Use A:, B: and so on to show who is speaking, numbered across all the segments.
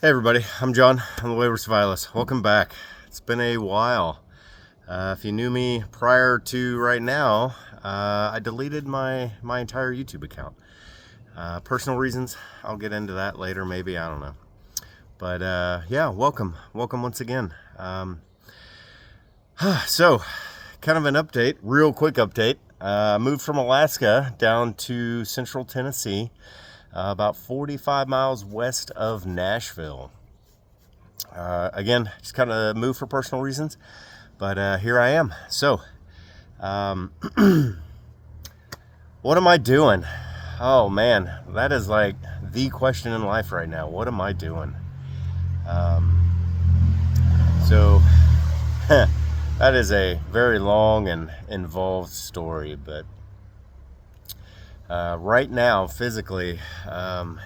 A: Hey everybody, I'm John. I'm the Wayward Survivalist. Welcome back. It's been a while. If you knew me prior to right now, I deleted my entire YouTube account. Personal reasons. I'll get into that later, maybe. I don't know. But yeah, welcome once again. So, kind of an update, real quick update. Moved from Alaska down to Central Tennessee, about 45 miles west of Nashville. Again, just kind of moved for personal reasons, but here I am. So, um, what am I doing? Oh man, that is like the question in life right now. What am I doing? So, that is a very long and involved story, but right now, physically,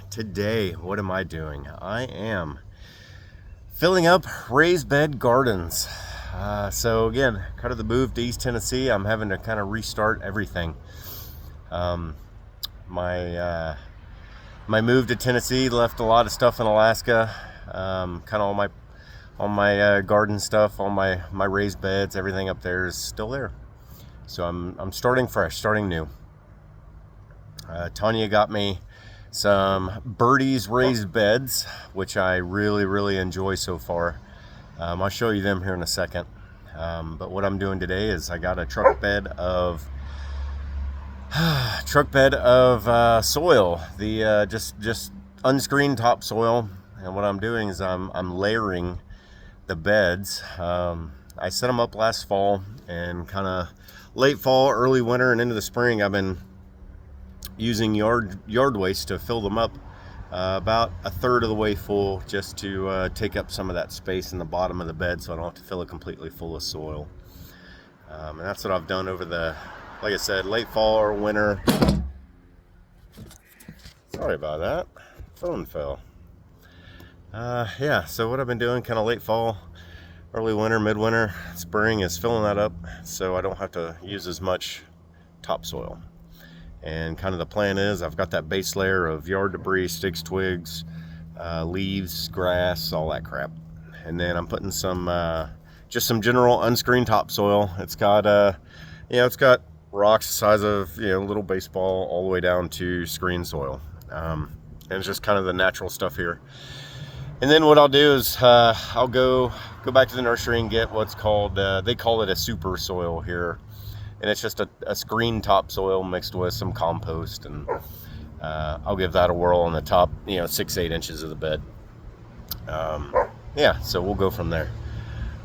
A: today, what am I doing? I am filling up raised bed gardens. So again, kind of the move to East Tennessee, I'm having to kind of restart everything. My move to Tennessee left a lot of stuff in Alaska. Kind of all my garden stuff, all my raised beds, everything up there is still there. So I'm starting fresh, starting new. Tanya got me some Birdie's raised beds, which I really enjoy so far. I'll show you them here in a second. But what I'm doing today is I got a truck bed of soil, the just unscreened topsoil, and what I'm doing is I'm layering the beds. I set them up last fall, and kind of late fall, early winter, and into the spring, I've been using yard waste to fill them up, about a third of the way full, just to take up some of that space in the bottom of the bed so I don't have to fill it completely full of soil. And that's what I've done over the, like I said, late fall or winter. Sorry about that. Phone fell. Yeah, so what I've been doing kind of late fall, early winter, midwinter, spring is filling that up so I don't have to use as much topsoil. And kind of the plan is I've got that base layer of yard debris, sticks, twigs, leaves, grass, all that crap. And then I'm putting some just some general unscreened topsoil. It's got it's got rocks the size of a little baseball all the way down to screen soil. And it's just kind of the natural stuff here. And then what I'll do is I'll go back to the nursery and get what's called they call it a super soil here. And it's just a screen topsoil mixed with some compost, and I'll give that a whirl on the top, 6-8 inches of the bed. Yeah, so we'll go from there.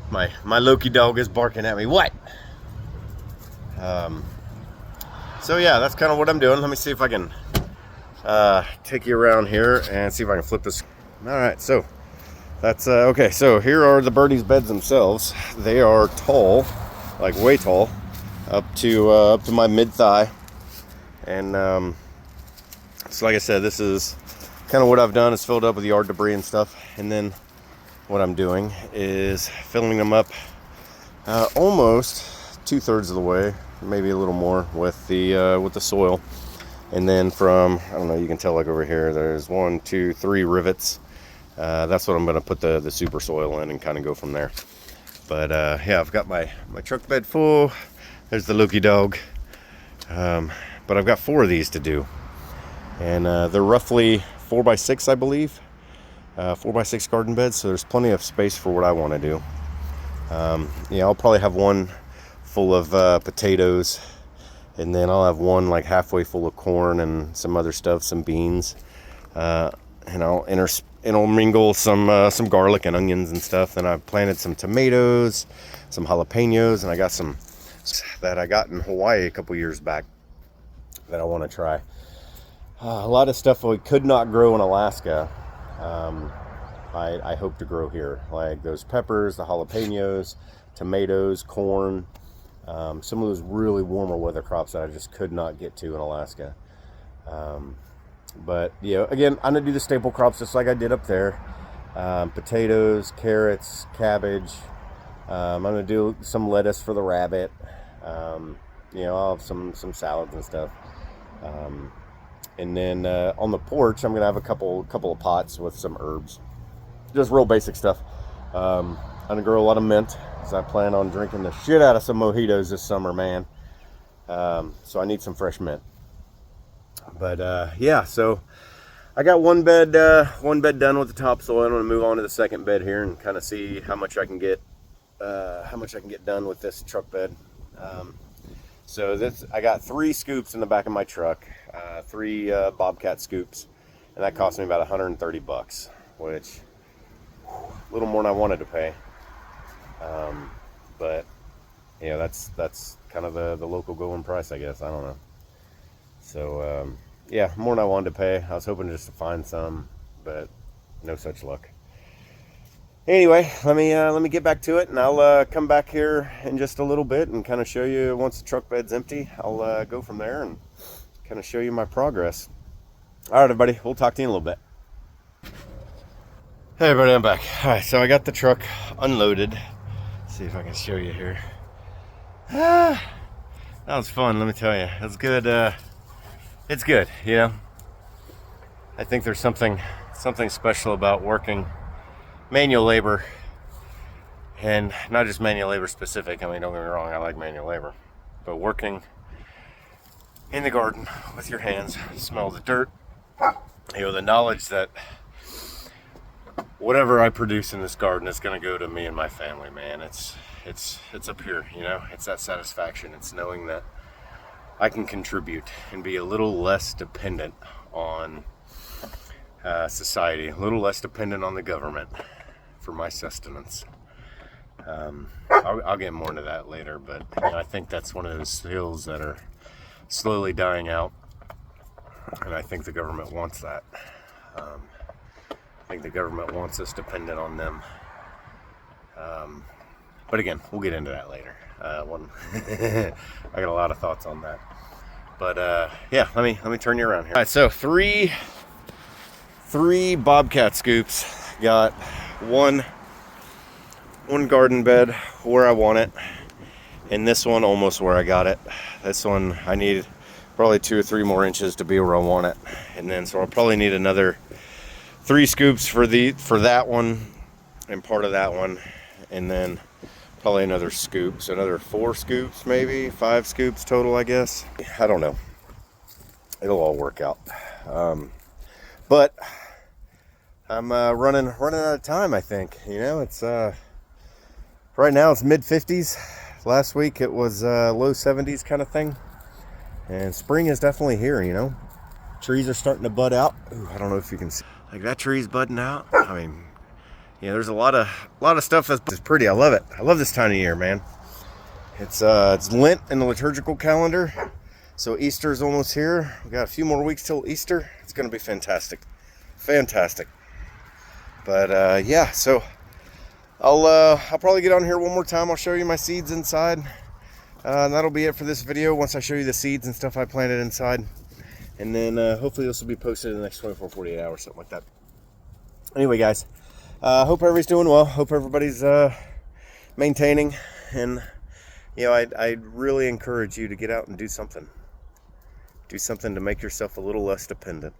A: My Loki dog is barking at me. What? So yeah, that's kind of what I'm doing. Let me see if I can take you around here and see if I can flip this. All right, so that's okay. So here are the Birdie's beds themselves. They are tall, like way tall, up to my mid thigh, and so like I said, this is kind of what I've done is filled up with yard debris and stuff, and then what I'm doing is filling them up almost 2/3 of the way, maybe a little more, with the soil. And then from, I don't know, you can tell like over here, there's 1, 2, 3 rivets. That's what I'm going to put the super soil in and kind of go from there. But yeah, I've got my truck bed full. There's the Loki dog. But I've got 4 of these to do. And they're roughly 4x6, I believe. 4x6 garden beds, so there's plenty of space for what I want to do. Yeah, I'll probably have one full of potatoes, and then I'll have one like halfway full of corn and some other stuff, some beans, and I'll intermingle some garlic and onions and stuff. Then I've planted some tomatoes, some jalapenos, and I got some that I got in Hawaii a couple years back that I want to try. A lot of stuff we could not grow in Alaska, I hope to grow here, like those peppers, the jalapenos, tomatoes, corn, some of those really warmer weather crops that I just could not get to in Alaska. But again, I'm gonna do the staple crops just like I did up there. Potatoes, carrots, cabbage. I'm gonna do some lettuce for the rabbit. I'll have some salads and stuff. And then on the porch, I'm gonna have a couple of pots with some herbs. Just real basic stuff. I'm gonna grow a lot of mint because I plan on drinking the shit out of some mojitos this summer, man. So I need some fresh mint. But yeah, so I got one bed done with the topsoil. I'm gonna move on to the second bed here and kind of see how much I can get done with this truck bed. So this, I got 3 scoops in the back of my truck, 3 Bobcat scoops, and that cost me about 130 bucks, which a little more than I wanted to pay. But yeah, that's kind of the local going price, I guess. I don't know. So yeah, more than I wanted to pay. I was hoping just to find some, but no such luck. Anyway, let me get back to it, and I'll come back here in just a little bit and kind of show you once the truck bed's empty. I'll go from there and kind of show you my progress. All right, everybody, we'll talk to you in a little bit. Hey, everybody, I'm back. All right, so I got the truck unloaded. Let's see if I can show you here. That was fun, let me tell you. It was good. It's good, you know. I think there's something special about working manual labor, and not just manual labor specific. I mean, don't get me wrong, I like manual labor, but working in the garden with your hands, smell the dirt, you know, the knowledge that whatever I produce in this garden is going to go to me and my family, man. It's up here, you know. It's that satisfaction. It's knowing that I can contribute and be a little less dependent on society, a little less dependent on the government for my sustenance. I'll get more into that later, but you know, I think that's one of those skills that are slowly dying out, and I think the government wants that. I think the government wants us dependent on them. But again, we'll get into that later. I got a lot of thoughts on that. But yeah, let me turn you around here. All right, so three Bobcat scoops. Got one garden bed where I want it, and this one almost where I got it. This one I need probably 2 or 3 more inches to be where I want it, and then so I'll probably need another 3 scoops for that one and part of that one, and then probably another scoop, so another 4 scoops, maybe 5 scoops total, I guess. I don't know. It'll all work out. But I'm running out of time, I think. You know, it's right now it's mid-50s. Last week it was low 70s kind of thing. And spring is definitely here, you know. Trees are starting to bud out. Ooh, I don't know if you can see. Like that tree's budding out. I mean, yeah, there's a lot of stuff that's pretty. I love it. I love this time of year, man. It's Lent in the liturgical calendar. So Easter's almost here. We got a few more weeks till Easter. It's gonna be fantastic. Fantastic. But yeah, so I'll probably get on here one more time. I'll show you my seeds inside. And that'll be it for this video once I show you the seeds and stuff I planted inside. And then hopefully this will be posted in the next 24, 48 hours, something like that. Anyway, guys, hope everybody's doing well. Hope everybody's maintaining. And, you know, I really encourage you to get out and do something. Do something to make yourself a little less dependent.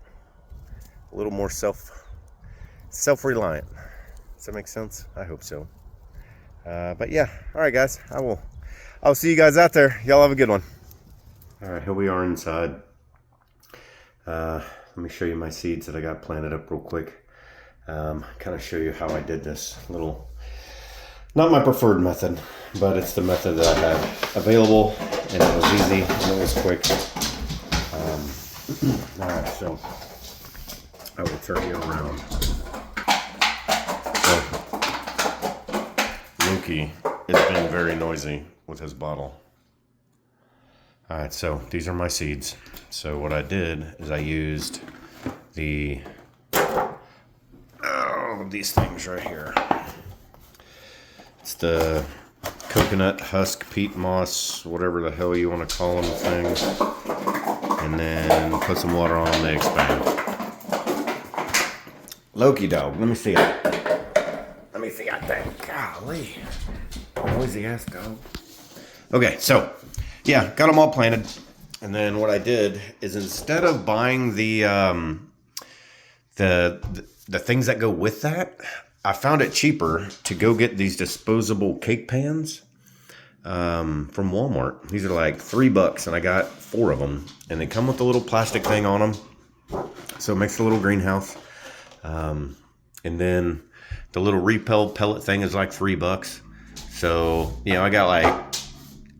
A: A little more self-reliant. Does that make sense? I hope so. But yeah, all right, guys. I'll see you guys out there. Y'all have a good one. All right, here we are inside. Let me show you my seeds that I got planted up real quick. Kind of show you how I did this little, not my preferred method, but it's the method that I had available, and it was easy and it was quick. All right, so I will turn you around. So Loki is being very noisy with his bottle. All right, so these are my seeds. So what I did is I used these things right here. It's the coconut husk, peat moss, whatever the hell you want to call them things. And then put some water on them, they expand. Loki dog, let me see it. Let me see that thing. Golly. Noisy ass dog. Okay, so yeah, got them all planted. And then what I did is instead of buying the the things that go with that, I found it cheaper to go get these disposable cake pans from Walmart. These are like $3, and I got 4 of them, and they come with a little plastic thing on them, so it makes a little greenhouse. And then the little repel pellet thing is like $3. So, you know, I got like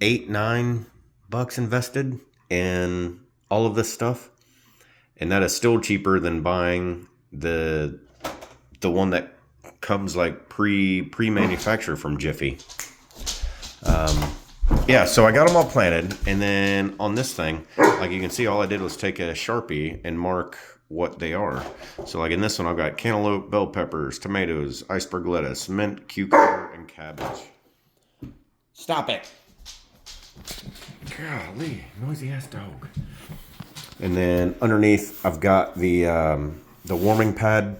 A: $8-9 invested in all of this stuff, and that is still cheaper than buying the one that comes like pre-manufactured from Jiffy. Yeah, so I got them all planted, and then on this thing, like you can see, all I did was take a Sharpie and mark what they are. So like in this one, I've got cantaloupe, bell peppers, tomatoes, iceberg lettuce, mint, cucumber, and cabbage. Stop it. Golly, noisy ass dog. And then underneath, I've got the warming pad.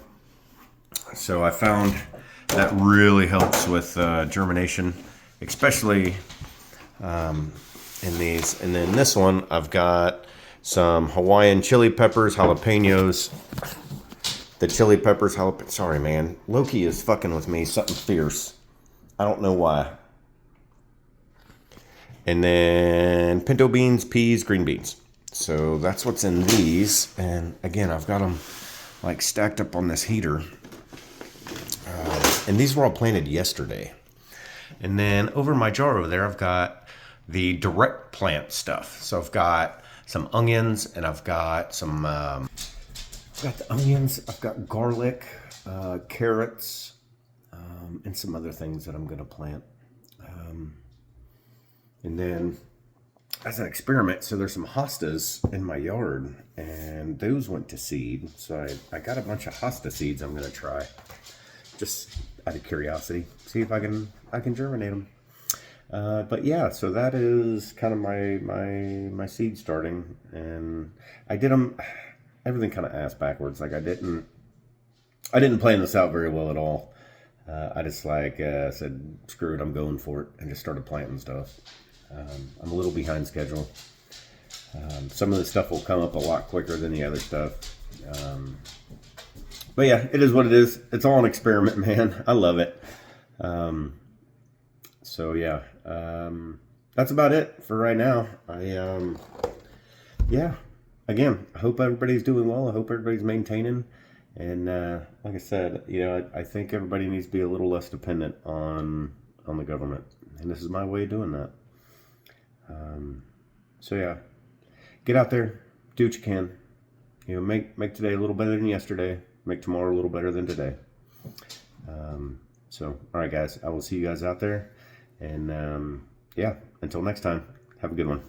A: So I found that really helps with germination, especially in these. And then this one, I've got some Hawaiian chili peppers, jalapenos. The chili peppers, sorry, man. Loki is fucking with me, something fierce. I don't know why. And then pinto beans, peas, green beans. So that's what's in these. And again, I've got them like stacked up on this heater. And these were all planted yesterday. And then over my jar over there, I've got the direct plant stuff. So I've got some onions, and I've got some, I've got the onions, I've got garlic, carrots, and some other things that I'm going to plant. And then as an experiment, so there's some hostas in my yard, and those went to seed. So I got a bunch of hosta seeds I'm going to try, just out of curiosity, see if I can germinate them. But yeah, so that is kind of my seed starting, and I did them everything kind of ass backwards. Like I didn't plan this out very well at all. I just said, screw it, I'm going for it, and just started planting stuff. I'm a little behind schedule. Some of the stuff will come up a lot quicker than the other stuff. But yeah, it is what it is. It's all an experiment, man. I love it. So yeah, that's about it for right now. Yeah, again, I hope everybody's doing well. I hope everybody's maintaining. And like I said, you know, I think everybody needs to be a little less dependent on the government. And this is my way of doing that. So yeah, get out there, do what you can. You know, make today a little better than yesterday. Make tomorrow a little better than today. So, all right, guys, I will see you guys out there. And yeah, until next time, have a good one.